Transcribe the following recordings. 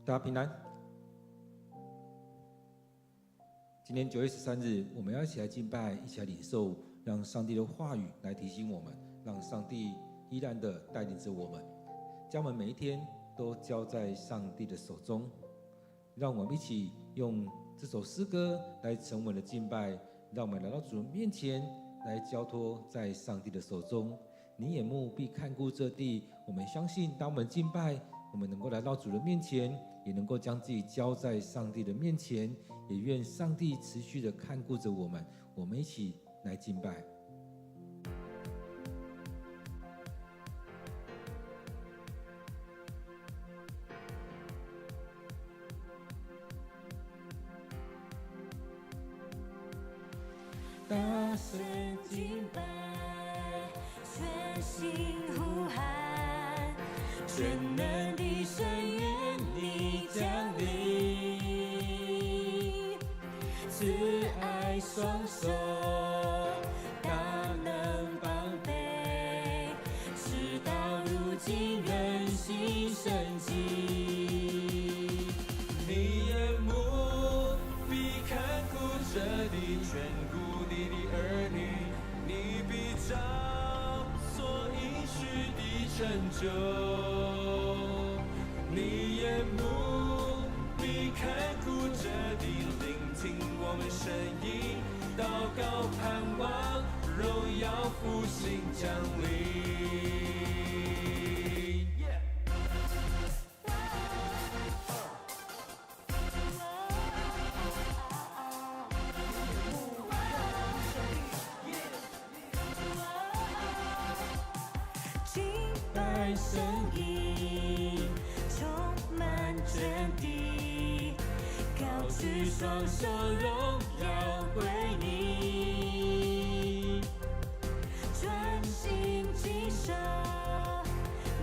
大家平安。今天9月13日，我们要一起来敬拜，一起来领受，让上帝的话语来提醒我们，让上帝依然的带领着我们，将我们每一天都交在上帝的手中。让我们一起用这首诗歌来成为了敬拜，让我们来到主人面前，来交托在上帝的手中。你眼目必看顾这地。我们相信，当我们敬拜，我们能够来到主人面前，也能够将自己交在上帝的面前，也愿上帝持续的看顾着我们。我们一起来敬拜。大声敬拜，全心呼喊，全能的神愿你降临，慈爱双手，大能帮备，直到如今人心神迹。你眼目必看顾这地，眷顾你的儿女，你必照所应许的成就。你眼目必看顾这地，聆听我们声音，祷告盼望，荣耀复兴降临。声音充满真谛，高举双手，荣耀归你，专心谨守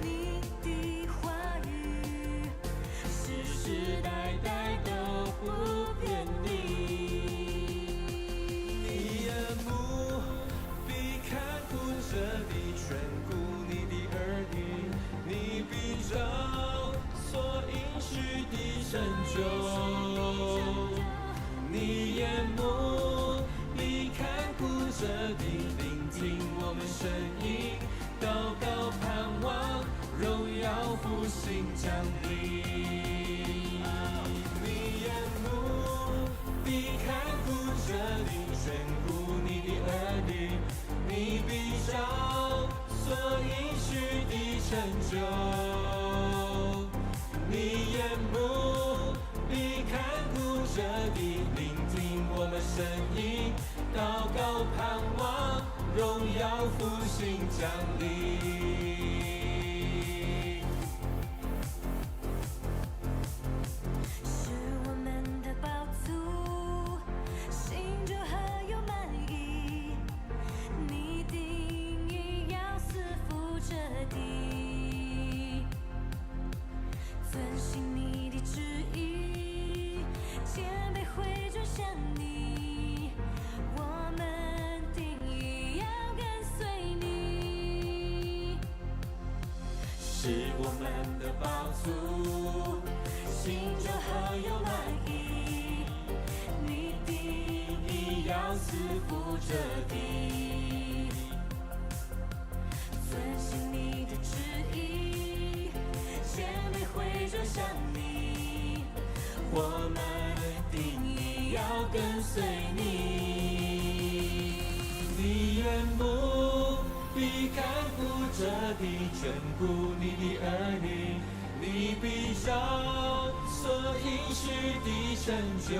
你的话语，世世代代都不偏离。你眼目必看顾这地，眷顾你的儿女，你必照所应许的成就。你眼目必看顾这地，聆听我们声音，祷告盼望，荣耀复兴降临。你眼目必看顾这地，眷顾你的儿女，你必照所应许的成就。你眼目必看顾这地，聆听我们声音，祷告盼望，荣耀复兴降临。是我们的宝足，心中何有满意？你定义要赐福这地，遵行你的旨意，谦卑会转向你，我们定义要跟随你。是我们的宝足，心中何有满意？你定义要赐福这地，遵行你的旨意，谦卑会转向你，我们定义要跟随你。你眼目必看顾这地，眷顾你的儿女，你必照所应许的成就。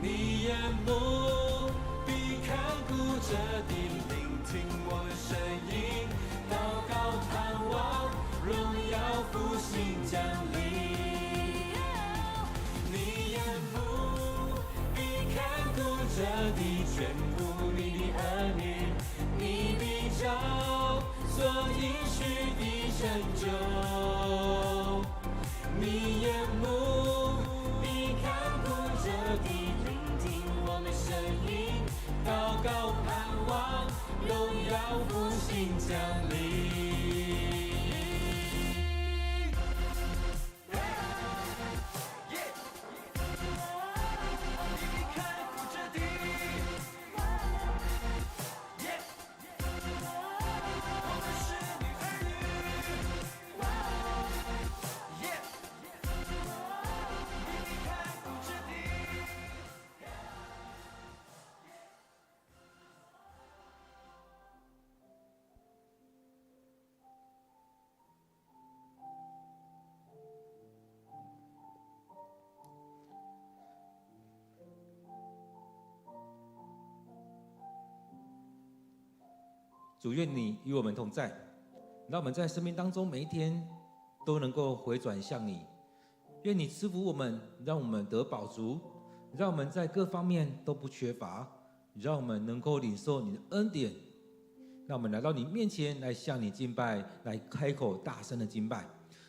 你眼目必看顾这地，聆听我们声音，祷告盼望，荣耀复兴降临。你眼目必看顾这地，眷顾你的儿女，你必照所应许的成就。你眼目必看顾这地，聆听我们声音，祷告盼望，荣耀复兴降临。主，愿你与我们同在，让我们在生命当中每一天都能够回转向你。愿你赐福我们，让我们得饱足，让我们在各方面都不缺乏，让我们能够领受你的恩典。让我们来到你面前，来向你敬拜，来开口大声的敬拜。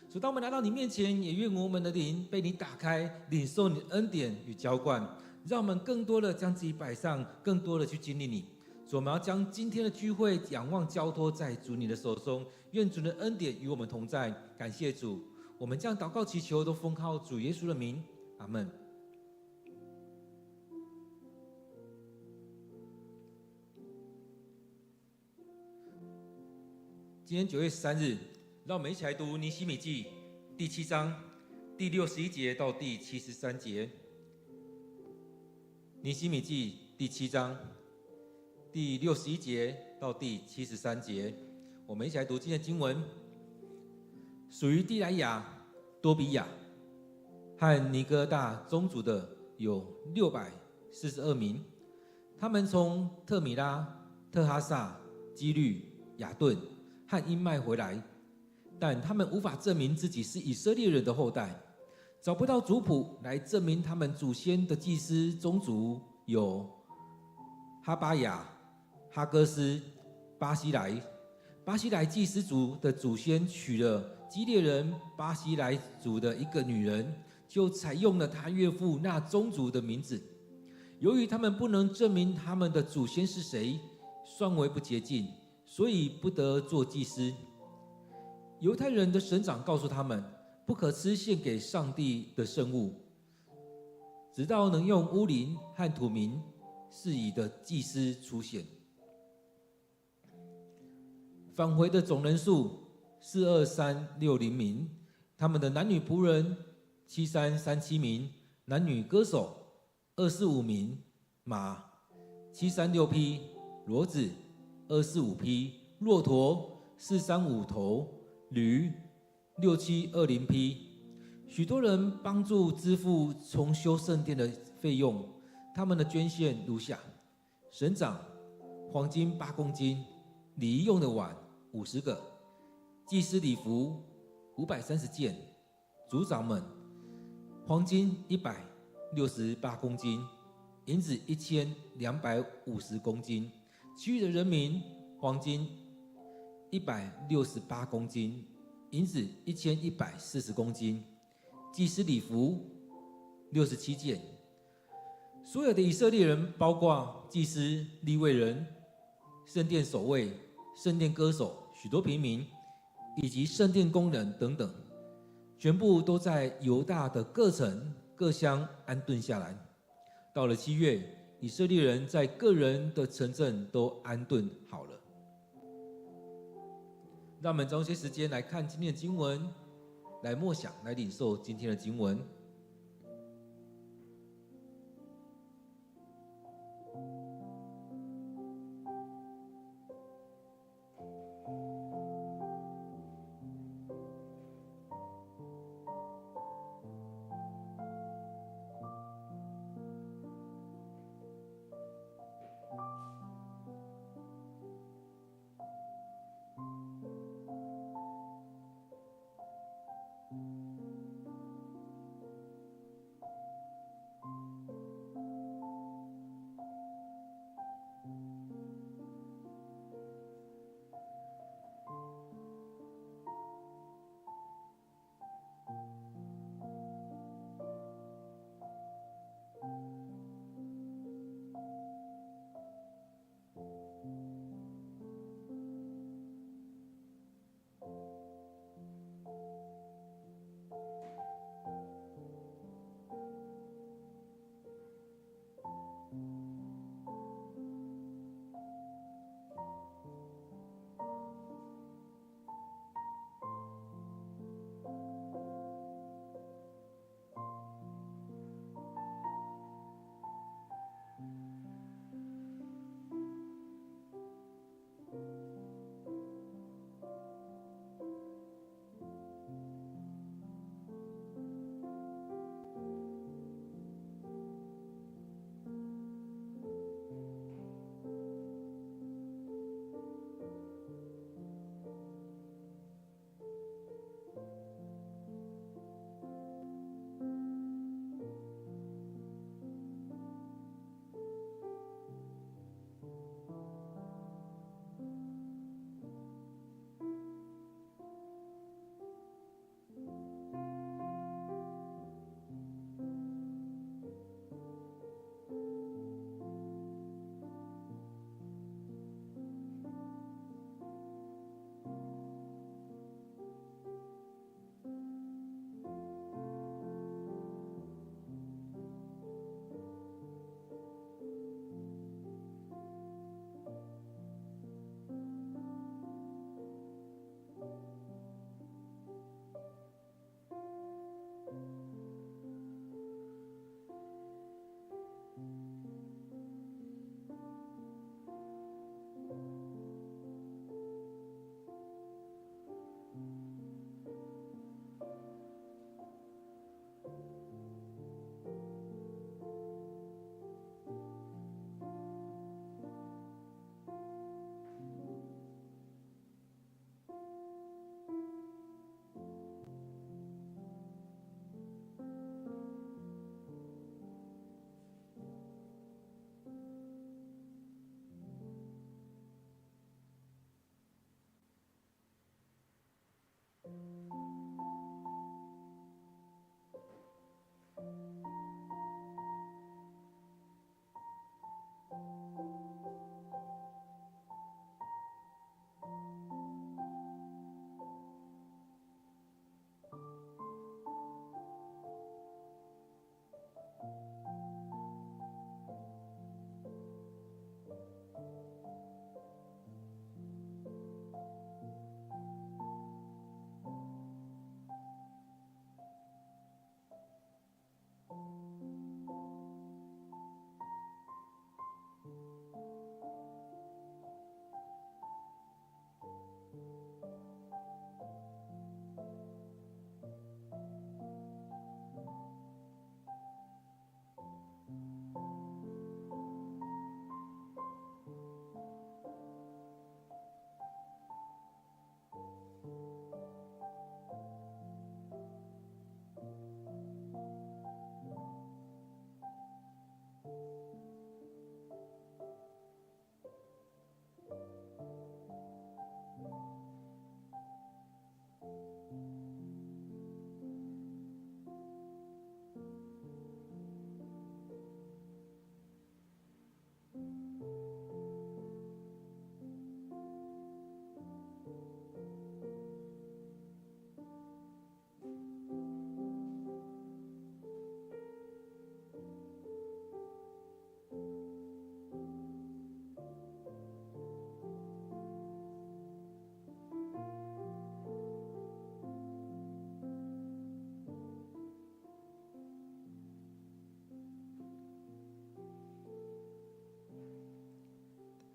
主，当我们来到你面前，也愿我们的灵被你打开，领受你的恩典与浇灌，让我们更多的将自己摆上，更多的去经历你。主，我们要将今天的聚会仰望交托在主你的手中，愿主的恩典与我们同在。感谢主，我们将祷告祈求都奉靠主耶稣的名，阿们。今天9月13日，让我们一起来读尼希米记第7章第61节到第73节。尼希米记第7章第61节到第73节，我们一起来读今天的经文。属于地来亚、多比亚和尼哥大宗族的有642名，他们从特米拉、特哈萨、基律、雅顿和因麦回来，但他们无法证明自己是以色列人的后代，找不到族谱来证明他们祖先的祭司宗族有哈巴雅、哈哥斯、巴西莱。巴西莱祭司族的祖先娶了基列人巴西莱族的一个女人，就采用了他岳父那宗族的名字。由于他们不能证明他们的祖先是谁，算为不洁净，所以不得做祭司。犹太人的省长告诉他们，不可吃献给上帝的圣物，直到能用乌灵和土民事宜的祭司出现。返回的总人数42360名，他们的男女仆人7337名，男女歌手245名，马736匹，骡子245匹，骆驼435头，驴6720匹。许多人帮助支付重修圣殿的费用，他们的捐献如下：省长黄金8公斤，礼仪用的碗50个，祭司礼服530件，族长们黄金168公斤，银子1250公斤，其余的人民黄金168公斤，银子1140公斤，祭司礼服67件。所有的以色列人，包括祭司、利未人、圣殿守卫、圣殿歌手、许多平民以及圣殿工人等等，全部都在犹大的各城各乡安顿下来。到了7月，以色列人在个人的城镇都安顿好了。让我们用些时间来看今天的经文，来默想，来领受今天的经文。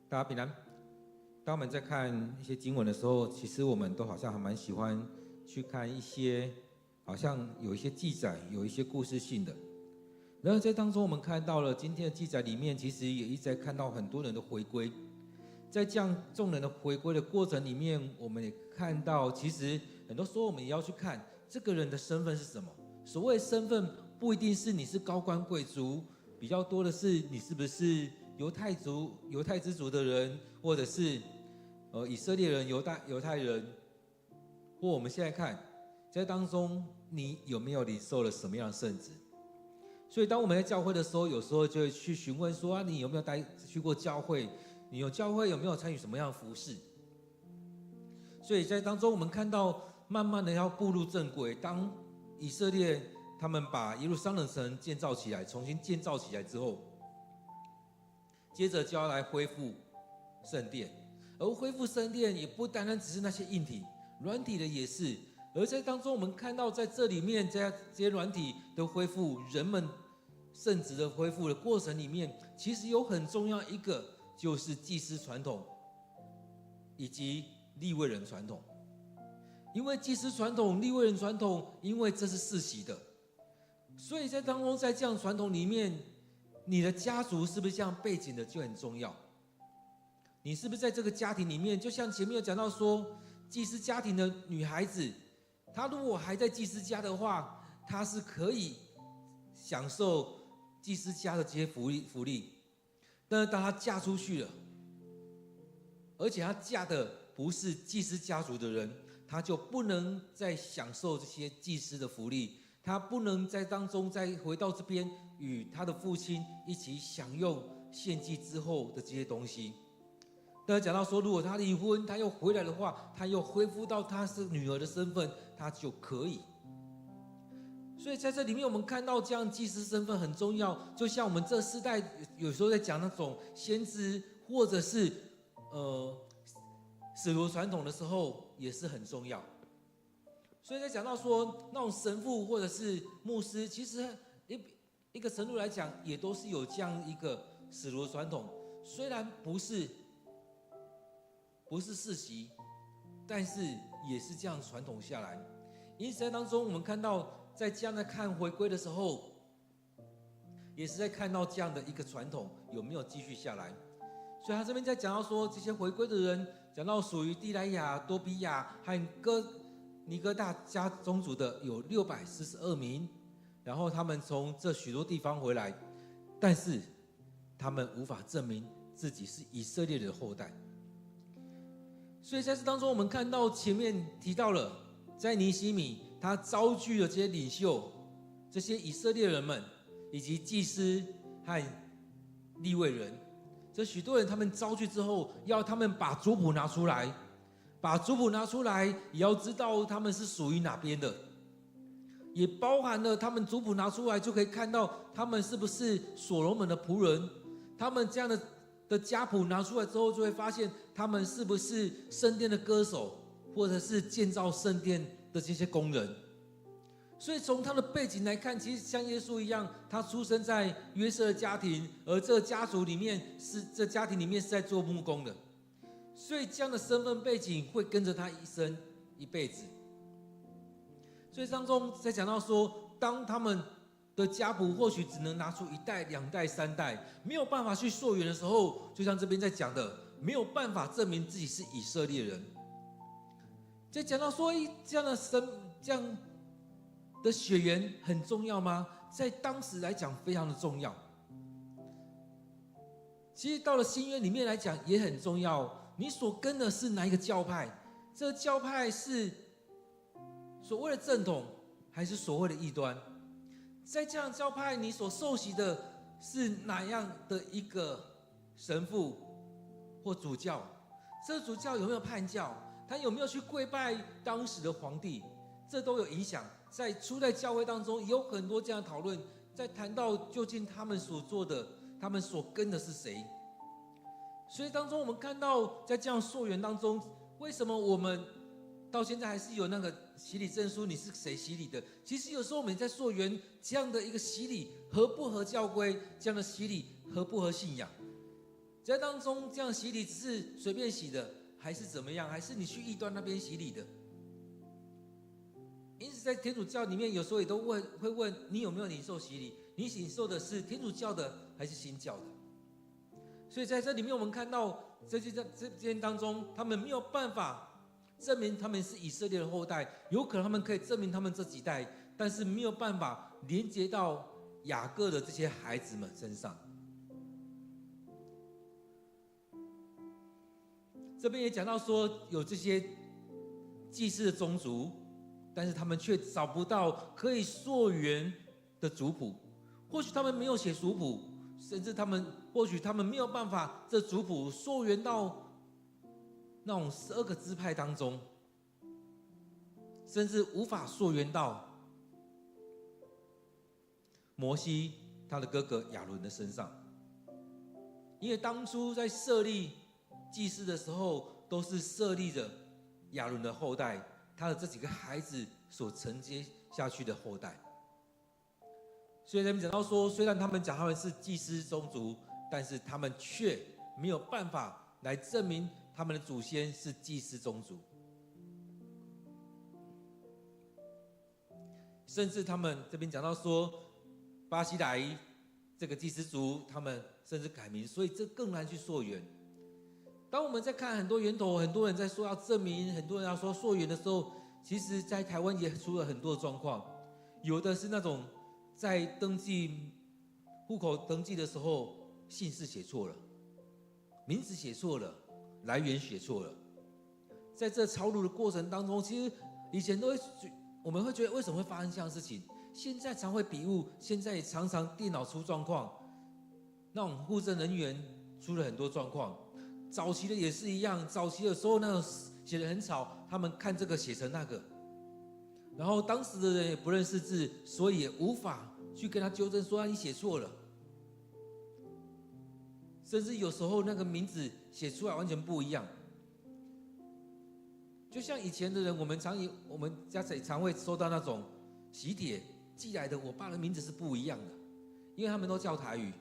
大家平安。当我们在看一些经文的时候，其实我们都好像还蛮喜欢去看一些好像有一些记载，有一些故事性的。然后在当中，我们看到了今天的记载里面，其实也一直在看到很多人的回归。在这样众人的回归的过程里面，我们也看到，其实很多时候我们也要去看这个人的身份是什么。所谓身份，不一定是你是高官贵族，比较多的是你是不是犹太之族的人，或者是以色列人、犹太人，或我们现在看，在当中你有没有领受了什么样的圣职？所以当我们在教会的时候，有时候就会去询问说你有没有去过教会？你有教会有没有参与什么样的服事？所以在当中我们看到，慢慢的要步入正轨。当以色列他们把耶路撒冷城建造起来，重新建造起来之后，接着就要来恢复圣殿。而恢复圣殿也不单单只是那些硬体，软体的也是。而在当中我们看到，在这里面这些软体的恢复，人们圣职的恢复的过程里面，其实有很重要一个，就是祭司传统以及利未人传统。因为祭司传统、利未人传统，因为这是世袭的，所以在当中，在这样传统里面，你的家族是不是这样背景的就很重要？你是不是在这个家庭里面，就像前面有讲到说，祭司家庭的女孩子，她如果还在祭司家的话，她是可以享受祭司家的这些福利。但是当她嫁出去了，而且她嫁的不是祭司家族的人，她就不能再享受这些祭司的福利，她不能在当中再回到这边与她的父亲一起享用献祭之后的这些东西。但是讲到说，如果她离婚，她又回来的话，她又恢复到她是女儿的身份，她就可以。所以在这里面，我们看到这样祭司身份很重要。就像我们这世代有时候在讲那种先知，或者是使徒传统的时候，也是很重要。所以在讲到说那种神父或者是牧师，其实一个程度来讲，也都是有这样一个使徒传统。虽然不是世袭，但是也是这样传统下来。因此在当中，我们看到在这样的看回归的时候，也是在看到这样的一个传统有没有继续下来。所以他这边在讲到说，这些回归的人，讲到属于地莱亚、多比亚和尼哥大家宗族的有642名，然后他们从这许多地方回来，但是他们无法证明自己是以色列的后代。所以在这当中，我们看到前面提到了，在尼希米他召聚了这些领袖，这些以色列人们，以及祭司和利未人，这许多人他们召聚之后，要他们把族谱拿出来，也要知道他们是属于哪边的，也包含了他们族谱拿出来就可以看到他们是不是所罗门的仆人。他们这样的家谱拿出来之后，就会发现他们是不是圣殿的歌手，或者是建造圣殿的这些工人。所以从他的背景来看，其实像耶稣一样，他出生在约瑟的家庭，而这个家庭里面是在做木工的，所以这样的身份背景会跟着他一辈子。所以当中在讲到说，当他们的家谱或许只能拿出1代、2代、3代，没有办法去溯源的时候，就像这边在讲的，没有办法证明自己是以色列人。在讲到说，这样的血缘很重要吗？在当时来讲非常的重要。其实到了新约里面来讲也很重要，你所跟的是哪一个教派？这个教派是所谓的正统，还是所谓的异端？在这样的教派，你所受洗的是哪样的一个神父或主教？这个主教有没有叛教？他有没有去跪拜当时的皇帝？这都有影响。在初代教会当中，有很多这样的讨论，在谈到究竟他们所做的，他们所跟的是谁。所以当中我们看到，在这样溯源当中，为什么我们到现在还是有那个洗礼证书？你是谁洗礼的？其实有时候我们在溯源这样的一个洗礼合不合教规，这样的洗礼合不合信仰？在当中这样洗礼只是随便洗的，还是怎么样？还是你去异端那边洗礼的？因此，在天主教里面，有时候也都会问你有没有领受洗礼？你领受的是天主教的还是新教的？所以在这里面，我们看到这件当中，他们没有办法证明他们是以色列的后代，有可能他们可以证明他们这几代，但是没有办法连接到雅各的这些孩子们身上。这边也讲到说，有这些祭祀的宗族，但是他们却找不到可以溯源的族谱。或许他们没有写族谱，甚至或许他们没有办法这族谱溯源到那种12个支派当中，甚至无法溯源到摩西他的哥哥亚伦的身上，因为当初在设立祭司的时候，都是设立着亚伦的后代，他的这几个孩子所承接下去的后代。所以他们讲到说，虽然他们讲他们是祭司宗族，但是他们却没有办法来证明他们的祖先是祭司宗族。甚至他们这边讲到说，巴西莱这个祭司族，他们甚至改名，所以这更难去溯源。当我们在看很多源头，很多人在说要证明，很多人要说溯源的时候，其实在台湾也出了很多的状况，有的是那种在登记户口登记的时候，姓氏写错了，名字写错了，来源写错了。在这抄录的过程当中，其实以前我们会觉得为什么会发生这样的事情？现在常会笔误，现在也常常电脑出状况，那种户政人员出了很多状况。早期的也是一样，早期的时候那种写得很吵，他们看这个写成那个，然后当时的人也不认识字，所以也无法去跟他纠正说你写错了，甚至有时候那个名字写出来完全不一样。就像以前的人，我们家也常会收到那种喜帖寄来的，我爸的名字是不一样的，因为他们都叫台语，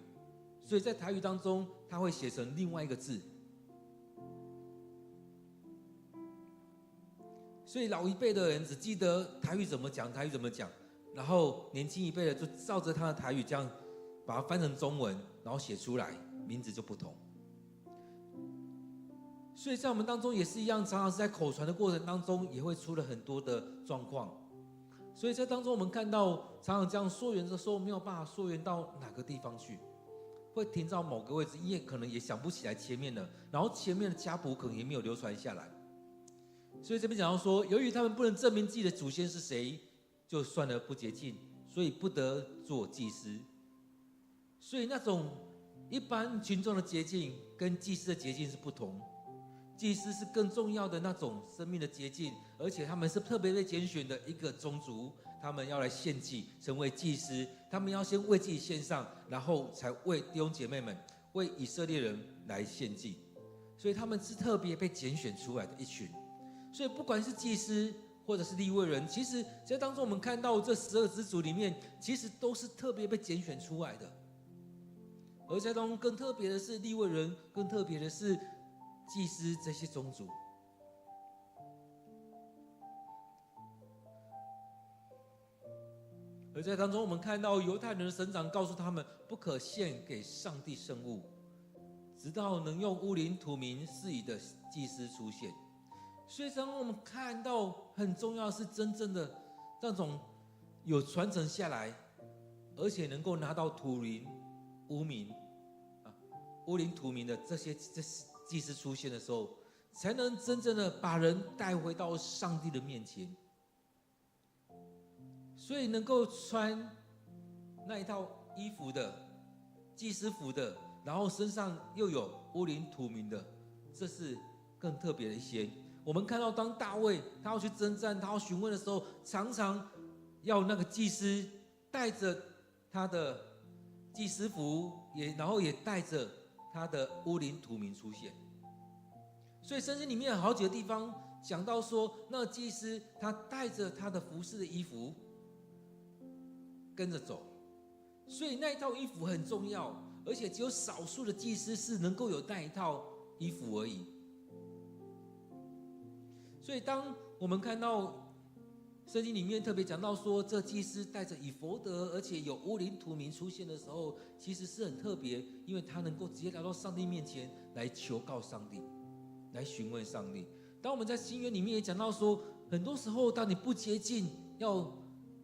所以在台语当中他会写成另外一个字。所以老一辈的人只记得台语怎么讲，然后年轻一辈的就照着他的台语这样把它翻成中文，然后写出来，名字就不同。所以在我们当中也是一样，常常是在口传的过程当中也会出了很多的状况。所以在当中我们看到常常这样溯源的时候，没有办法溯源到哪个地方去，会停到某个位置，因为可能也想不起来前面的，然后前面的家谱可能也没有流传下来。所以这边讲到说，由于他们不能证明自己的祖先是谁，就算了不洁净，所以不得做祭司。所以那种一般群众的洁净跟祭司的洁净是不同，祭司是更重要的那种生命的洁净，而且他们是特别被拣选的一个宗族，他们要来献祭成为祭司，他们要先为自己献上，然后才为弟兄姐妹们、为以色列人来献祭，所以他们是特别被拣选出来的一群。所以不管是祭司或者是利未人，其实在当中我们看到这12支族里面，其实都是特别被拣选出来的。而在当中更特别的是利未人，更特别的是祭司这些宗族。而在当中我们看到犹太人的省长告诉他们，不可献给上帝圣物，直到能用乌灵土明示意的祭司出现。所以当我们看到很重要的是真正的那种有传承下来，而且能够拿到土灵乌灵土明的这祭司出现的时候，才能真正的把人带回到上帝的面前。所以能够穿那一套衣服的祭司服的，然后身上又有乌灵土明的，这是更特别的一些。我们看到当大卫他要去征战，他要询问的时候，常常要那个祭司带着他的祭司服，然后也带着他的乌灵土明出现。所以圣经里面有好几个地方讲到说，那个祭司他带着他的服饰的衣服跟着走，所以那一套衣服很重要。而且只有少数的祭司是能够有那一套衣服而已。所以当我们看到圣经里面特别讲到说，这祭司带着以弗得，而且有乌灵土明出现的时候，其实是很特别，因为他能够直接来到上帝面前来求告上帝，来询问上帝。当我们在新约里面也讲到说，很多时候当你不洁净，要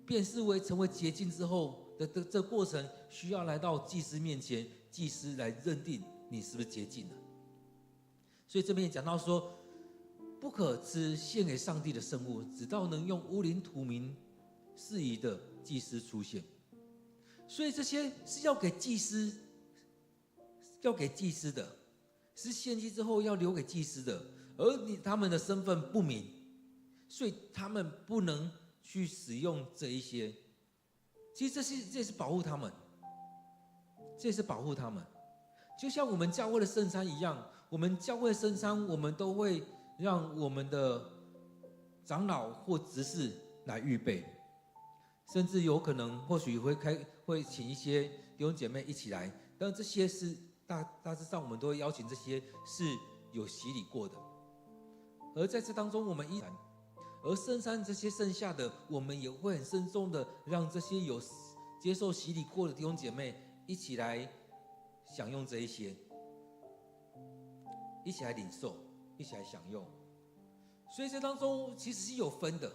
变视为成为洁净之后的这过程，需要来到祭司面前，祭司来认定你是不是洁净了。所以这边也讲到说，不可吃献给上帝的圣物，直到能用乌灵土明适宜的祭司出现。所以这些是要给祭司的，是献祭之后要留给祭司的，而他们的身份不明，所以他们不能去使用这一些。其实这也是保护他们，这也是保护他们。就像我们教会的圣餐一样，我们教会的圣餐，我们都会让我们的长老或执事来预备，甚至有可能或许会请一些弟兄姐妹一起来，但这些是大致上我们都会邀请这些是有洗礼过的。而在这当中，我们而圣餐这些剩下的，我们也会很慎重的让这些有接受洗礼过的弟兄姐妹一起来享用这一些，一起来领受，一起来享用。所以这当中其实是有分的，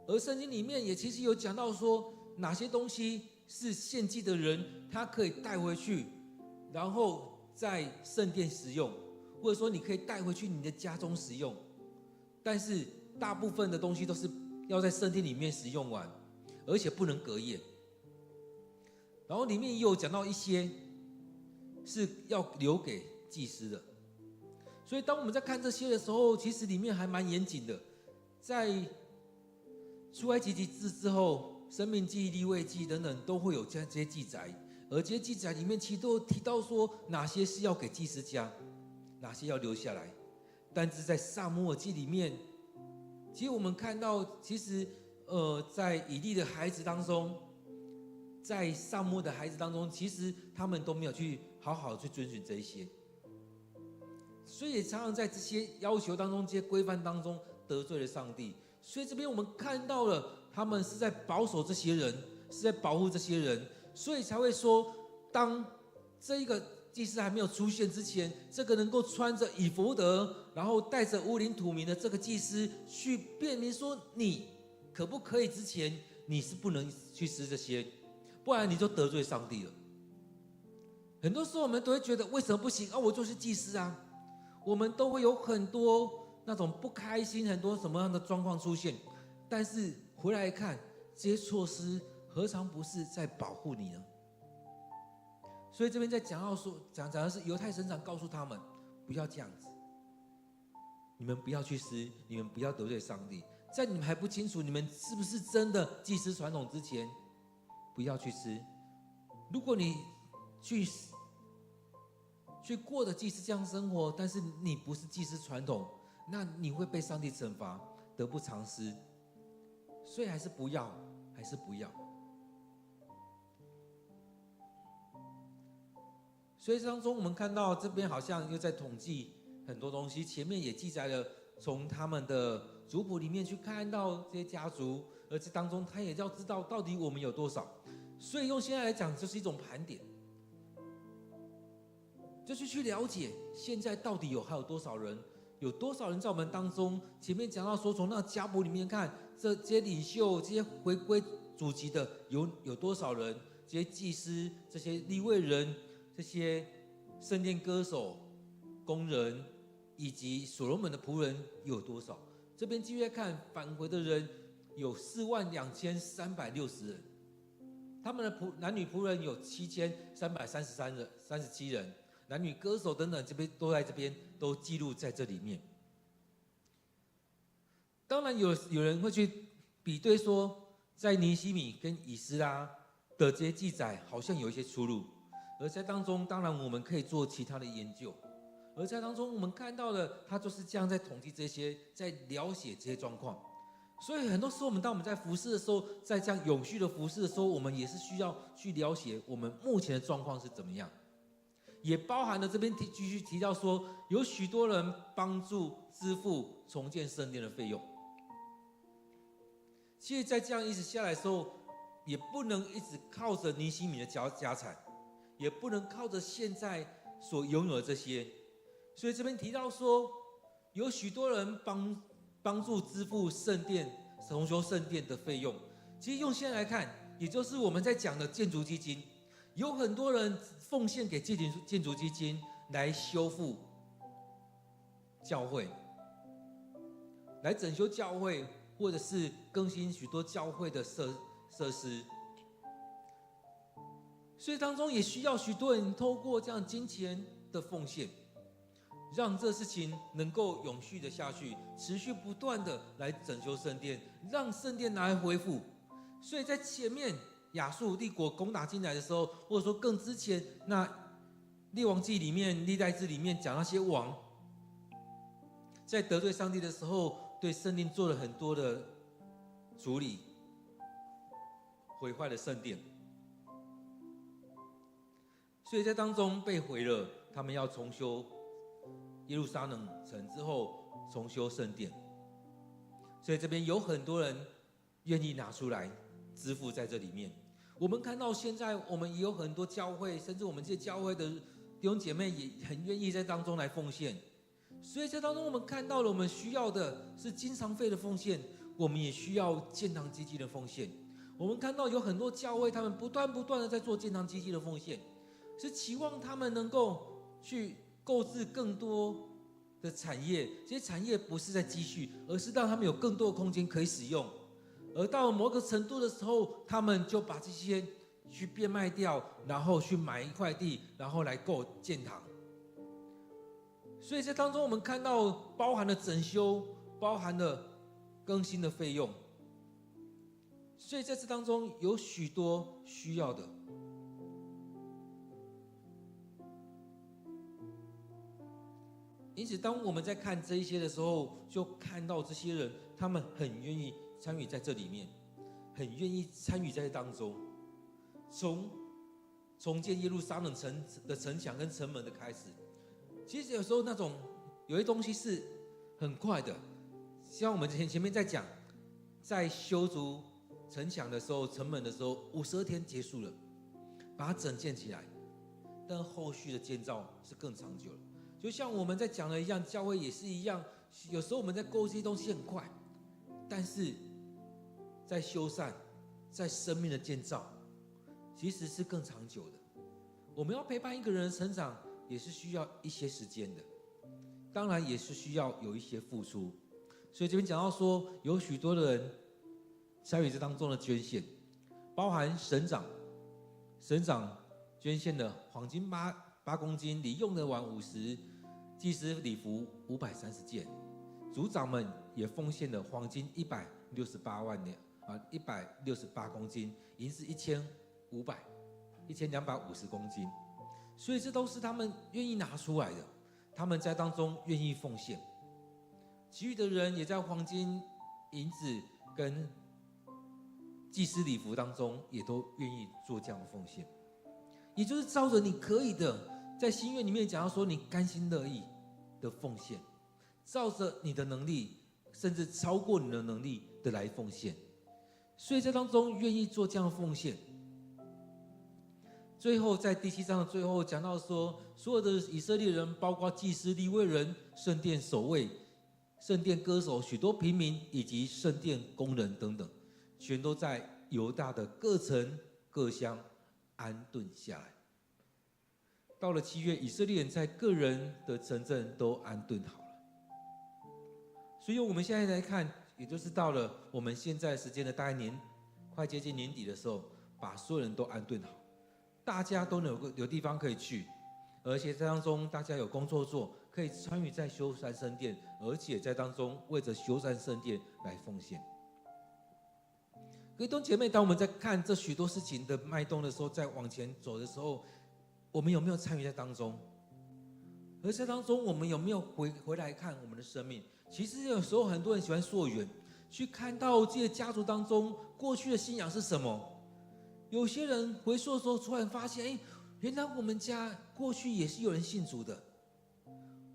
而圣经里面也其实有讲到说，哪些东西是献祭的人他可以带回去，然后在圣殿使用，或者说你可以带回去你的家中使用，但是大部分的东西都是要在圣殿里面使用完，而且不能隔夜。然后里面也有讲到一些是要留给祭司的。所以当我们在看这些的时候，其实里面还蛮严谨的。在出埃及记之后，申命记、利未记等等都会有这些记载，而这些记载里面其实都有提到说哪些是要给祭司家，哪些要留下来。但是在撒母耳记里面，其实我们看到，其实在以利的孩子当中，在撒母耳的孩子当中，其实他们都没有去好好去遵循这一些。所以也常常在这些要求当中、这些规范当中得罪了上帝。所以这边我们看到了，他们是在保守这些人，是在保护这些人，所以才会说，当这一个祭司还没有出现之前，这个能够穿着以弗得，然后带着乌灵土明的这个祭司去辨明说，你可不可以之前，你是不能去吃这些，不然你就得罪上帝了。很多时候我们都会觉得，为什么不行啊？我就是祭司啊。我们都会有很多那种不开心，很多什么样的状况出现，但是回来看这些措施，何尝不是在保护你呢？所以这边在讲到说，讲的是犹太省长告诉他们，不要这样子，你们不要去吃，你们不要得罪上帝。在你们还不清楚你们是不是真的祭司传统之前，不要去吃。如果你去过的祭司这样生活，但是你不是祭司传统，那你会被上帝惩罚，得不偿失。所以还是不要，还是不要。所以当中我们看到这边好像又在统计很多东西，前面也记载了从他们的族谱里面去看到这些家族，而这当中他也要知道到底我们有多少。所以用现在来讲，就是一种盘点。就是去了解现在到底还有多少人，有多少人在我们当中。前面讲到说，从那家谱里面看，这些领袖、这些回归祖籍的有多少人？这些祭司、这些利未人、这些圣殿歌手、工人，以及所罗门的仆人有多少？这边继续看返回的人有42360人，他们的男女仆人有7337人。男女歌手等等，这边都在这边都记录在这里面。当然有人会去比对说，在尼希米跟以斯拉的这些记载好像有一些出入，而在当中，当然我们可以做其他的研究。而在当中，我们看到的，他就是这样在统计这些，在了解这些状况。所以很多时候，当我们在服事的时候，在这样永续的服事的时候，我们也是需要去了解我们目前的状况是怎么样。也包含了这边继续提到说，有许多人帮助支付重建圣殿的费用。其实，在这样一直下来的时候，也不能一直靠着尼希米的家产，也不能靠着现在所拥有的这些，所以这边提到说，有许多人帮助支付圣殿重修圣殿的费用。其实用现在来看，也就是我们在讲的建筑基金，有很多人奉献给建筑基金来修复教会，来整修教会，或者是更新许多教会的设施。所以当中也需要许多人透过这样金钱的奉献，让这事情能够永续的下去，持续不断的来整修圣殿，让圣殿拿来恢复。所以在前面亚述帝国攻打进来的时候，或者说更之前，那列王记里面、历代志里面讲那些王，在得罪上帝的时候，对圣殿做了很多的处理，毁坏了圣殿。所以在当中被毁了，他们要重修耶路撒冷城之后，重修圣殿。所以这边有很多人愿意拿出来支付在这里面。我们看到现在我们也有很多教会，甚至我们这些教会的弟兄姐妹也很愿意在当中来奉献。所以在当中我们看到了，我们需要的是经常费的奉献，我们也需要建堂基金的奉献。我们看到有很多教会，他们不断的在做建堂基金的奉献，是期望他们能够去购置更多的产业。这些产业不是在积蓄，而是让他们有更多的空间可以使用。而到某个程度的时候，他们就把这些去变卖掉，然后去买一块地，然后来购建堂。所以在当中我们看到包含了整修，包含了更新的费用。所以在这当中有许多需要的。因此当我们在看这一些的时候，就看到这些人他们很愿意参与在这里面，很愿意参与在当中。从重建耶路撒冷城的城墙跟城门的开始，其实有时候那种有些东西是很快的，像我们前面在讲，在修筑城墙的时候、城门的时候，52天结束了，把它整建起来。但后续的建造是更长久的。就像我们在讲的一样，教会也是一样，有时候我们在购这些东西很快，但是在修缮、在生命的建造，其实是更长久的。我们要陪伴一个人的成长，也是需要一些时间的，当然也是需要有一些付出。所以这边讲到说，有许多的人参与这当中的捐献，包含省长捐献的黄金8公斤，礼用的碗50，祭司礼服530件，族长们也奉献了黄金168万两168公斤，银子1250公斤。所以这都是他们愿意拿出来的，他们在当中愿意奉献。其余的人也在黄金、银子跟祭司礼服当中，也都愿意做这样的奉献。也就是照着你可以的，在心愿里面讲到说，你甘心乐意的奉献，照着你的能力，甚至超过你的能力的来奉献。所以在当中愿意做这样的奉献。最后在第7章的最后讲到说，所有的以色列人，包括祭司、利未人、圣殿守卫、圣殿歌手、许多平民以及圣殿工人等等，全都在犹大的各城各乡安顿下来。到了7月，以色列人在个人的城镇都安顿好了。所以我们现在来看，也就是到了我们现在时间的大概快接近年底的时候，把所有人都安顿好，大家都能有地方可以去，而且在当中大家有工作做，可以参与在修缮圣殿，而且在当中为着修缮圣殿来奉献。各位弟兄姐妹，当我们在看这许多事情的脉动的时候，在往前走的时候，我们有没有参与在当中？而在当中，我们有没有回来看我们的生命？其实有时候很多人喜欢溯源，去看到自己的家族当中过去的信仰是什么。有些人回溯的时候，突然发现，原来我们家过去也是有人信主的，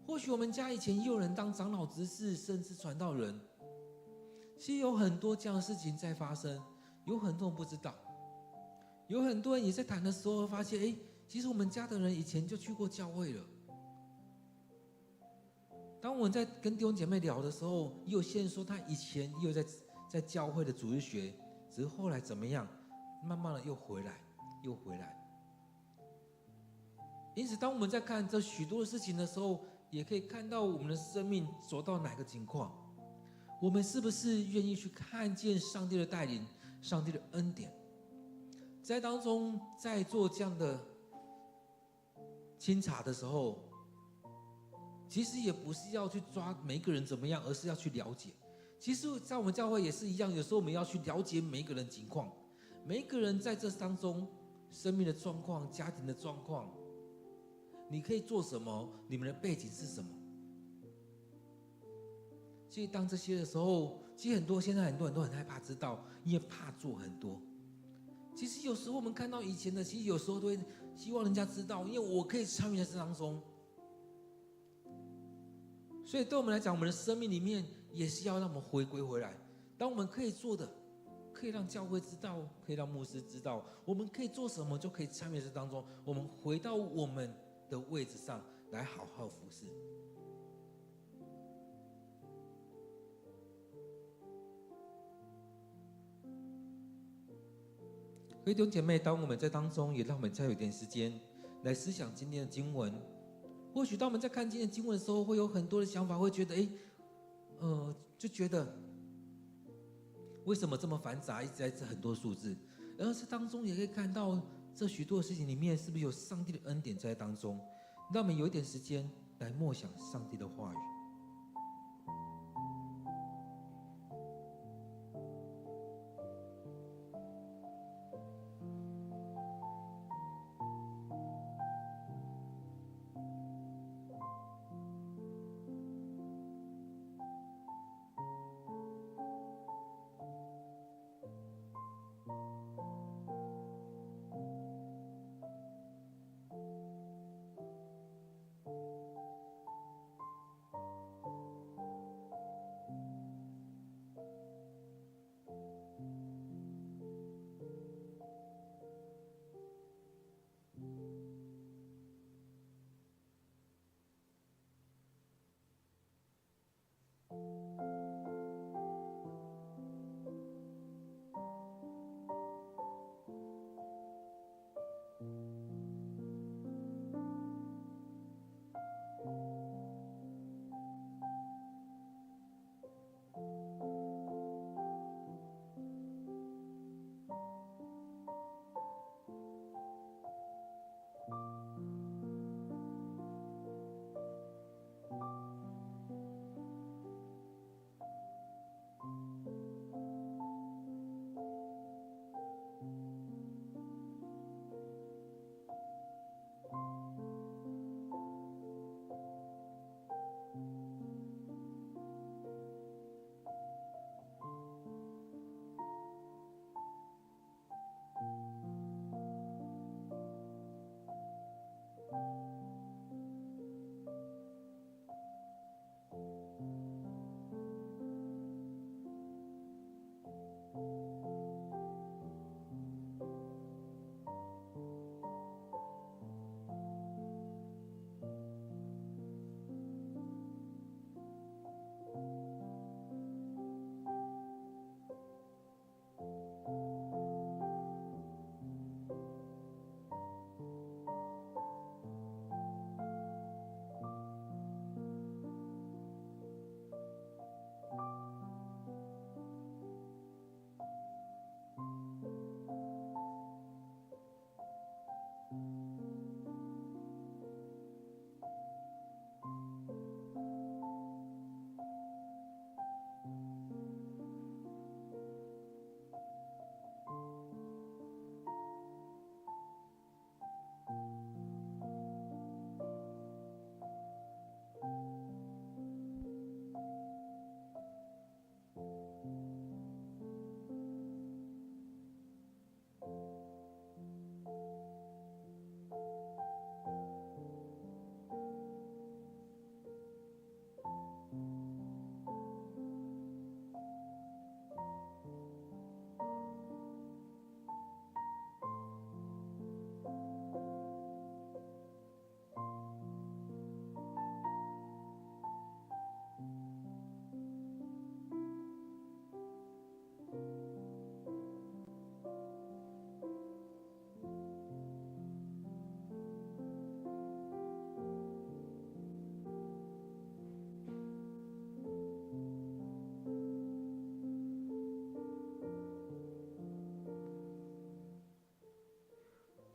或许我们家以前也有人当长老执事，甚至传道人。其实有很多这样的事情在发生，有很多人不知道，有很多人也在谈的时候发现，其实我们家的人以前就去过教会了。当我们在跟弟兄姐妹聊的时候，也有些人说他以前也有在教会的主日学，只是后来怎么样，慢慢的又回来。因此，当我们在看这许多的事情的时候，也可以看到我们的生命走到哪个情况，我们是不是愿意去看见上帝的带领、上帝的恩典，在当中在做这样的清查的时候，其实也不是要去抓每一个人怎么样，而是要去了解。其实，在我们教会也是一样，有时候我们要去了解每一个人的情况，每一个人在这当中生命的状况、家庭的状况，你可以做什么？你们的背景是什么？其实当这些的时候，其实现在很多人都很害怕知道，因为怕做很多。其实有时候我们看到以前的，其实有时候都会希望人家知道，因为我可以参与在这当中。所以对我们来讲，我们的生命里面也是要让我们回归回来。当我们可以做的，可以让教会知道，可以让牧师知道，我们可以做什么，就可以参与在这当中。我们回到我们的位置上来，好好服侍。各位弟兄姐妹，当我们在当中，也让我们再有一点时间来思想今天的经文。或许当我们在看今天的经文的时候，会有很多的想法，会觉得，就觉得为什么这么繁杂，一直在这很多数字？而是当中也可以看到这许多的事情里面，是不是有上帝的恩典在当中？让我们有一点时间来默想上帝的话语。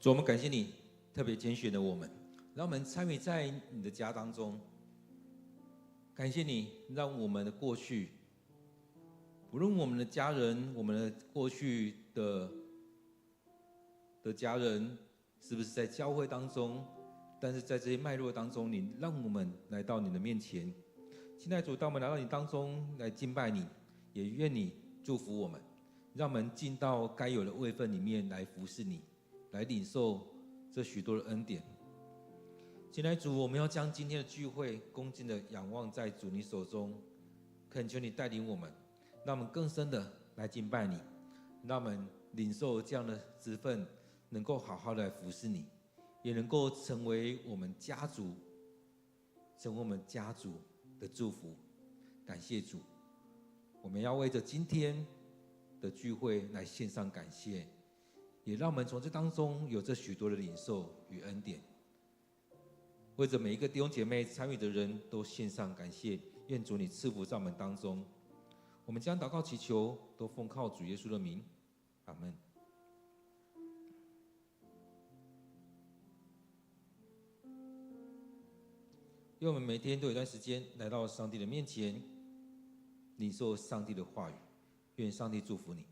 主，我们感谢你特别拣选了我们，让我们参与在你的家当中。感谢你让我们的过去，无论我们的家人，我们的过去的家人是不是在教会当中，但是在这些脉络当中，你让我们来到你的面前。现在主，当我们来到你当中来敬拜你，也愿你祝福我们，让我们进到该有的位分里面来服侍你，来领受这许多的恩典。现在主，我们要将今天的聚会恭敬的仰望在主你手中，恳求你带领我们，让我们更深的来敬拜你，让我们领受这样的职分，能够好好的来服侍你，也能够成为我们家族的祝福。感谢主，我们要为着今天的聚会来献上感谢，也让我们从这当中有着许多的领受与恩典。为着每一个弟兄姐妹参与的人都献上感谢，愿主你赐福在我们当中。我们将祷告祈求都奉靠主耶稣的名，阿们。愿我们每天都有一段时间来到上帝的面前，领受上帝的话语。愿上帝祝福你。